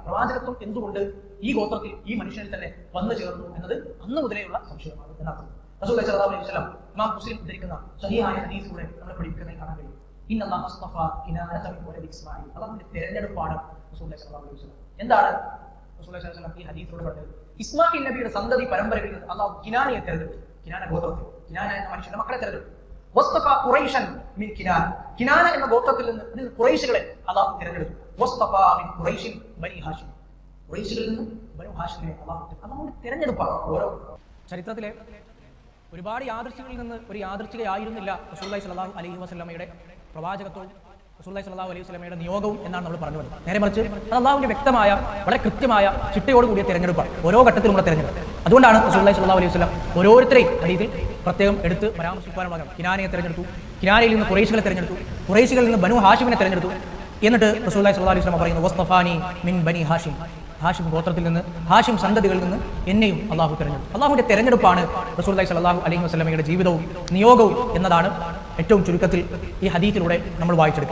പ്രവാചകത്വം എന്തുകൊണ്ട് ഈ ഗോത്രത്തിൽ ഈ മനുഷ്യനിൽ തന്നെ വന്നു ചേർന്നു എന്നത് അന്ന് മുതലേയുള്ള സംശയമാണ് എന്നർത്ഥം. റസൂലുള്ളാഹി സ്വല്ലല്ലാഹു അലൈഹി വസല്ലം ഇമാം മുസ്ലിം ഉദ്ധരിക്കുന്ന സ്വഹീഹായ ഹദീസിലൂടെ നമ്മൾ പഠിക്കുന്നതായി കാണാൻ കഴിയും. ഇന്നല്ലാഹു അസ്തഫ കിനാനത മിൻ വലദി ഇസ്മാഈൽ. അല്ലാഹുവിന്റെ തിരഞ്ഞെടുപ്പാണ് റസൂലുള്ളാഹി സ്വല്ലല്ലാഹു അലൈഹി വസല്ലം. എന്താണ് റസൂലുള്ളാഹി സ്വല്ലല്ലാഹു അലൈഹി വസല്ലം ഈ ഹദീസിലൂടെ പറഞ്ഞത്? ഇസ്മാഈൽ നബിയുടെ സന്തതി പരമ്പരയിൽ നിന്ന് അല്ലാഹു കിനാനയെ തിരഞ്ഞെടുത്തു. കിനാന ഗോത്രത്തിൽ കിനാന എന്ന മനുഷ്യന്റെ മക്കളെ തിരഞ്ഞെടുത്തു. വസ്തഫ ഖുറൈശൻ മിൻ കിനാന. കിനാന എന്ന ഗോത്രത്തിൽ നിന്ന് ഖുറൈശികളെ അല്ലാഹു തിരഞ്ഞെടുത്തു. വസ്തഫ മിൻ ഖുറൈശിൻ ബനി ഹാഷിം. ഖുറൈശികളിൽ നിന്ന് ബനു ഹാഷിമിനെ അല്ലാഹുവിന്റെ തിരഞ്ഞെടുപ്പാണ്. ഓരോ ചരിത്രത്തിലെ ഒരുപാട് യാദൃശ്ചികളിൽ നിന്ന് ഒരു യാദൃശ്ചികയായിരുന്നില്ല റസൂലുള്ളാഹി സ്വല്ലല്ലാഹു അലൈഹി വസല്ലമയുടെ പ്രവാചകത്വവും റസൂലുള്ളാഹി സ്വല്ലല്ലാഹു അലൈഹി വസല്ലമയുടെ നിയോഗവും എന്നാണ് നമ്മൾ പറഞ്ഞു വരുന്നത്. നേരെ മറിച്ച് അത് അല്ലാഹുവിന്റെ വ്യക്തമായ വളരെ കൃത്യമായ ചിട്ടയോടുകൂടിയ തിരഞ്ഞെടുപ്പാണ്. ഓരോ ഘട്ടത്തിലുള്ള തിരഞ്ഞെടുപ്പ്. അതുകൊണ്ടാണ് റസൂലുള്ളാഹി സ്വല്ലല്ലാഹു അലൈഹി വസല്ലം ഓരോരുത്തരെയും ഹദീസിൽ പ്രത്യേകം എടുത്ത് പരാമർശിക്കാനുള്ള കാരണം. കിനാനയെ തിരഞ്ഞെടുത്തു, കിനാനയിൽ നിന്ന് ഖുറൈശികളെ തിരഞ്ഞെടുത്തു, ഖുറൈശികളിൽ നിന്ന് ബനു ഹാഷിമിനെ തിരഞ്ഞെടുത്തു. എന്നിട്ട് റസൂലുള്ളാഹി സ്വല്ലല്ലാഹു അലൈഹി വസല്ലം പറയുന്നു വസ്തഫാനി മിൻ ബനി ഹാഷിം. ഹാഷിം ഗോത്രത്തിൽ നിന്ന്, ഹാഷിം സന്തതികളിൽ നിന്ന് എന്നെയും അള്ളാഹു തിരഞ്ഞെടുത്തു. അള്ളാഹുവിന്റെ തെരഞ്ഞെടുപ്പാണ് റസൂലുള്ളാഹി സ്വല്ലല്ലാഹു അലൈഹി വസല്ലമയുടെ ജീവിതവും നിയോഗവും എന്നതാണ് ഏറ്റവും ചുരുക്കത്തിൽ ഈ ഹദീസിലൂടെ നമ്മൾ വായിച്ചെടുക്കുന്നത്.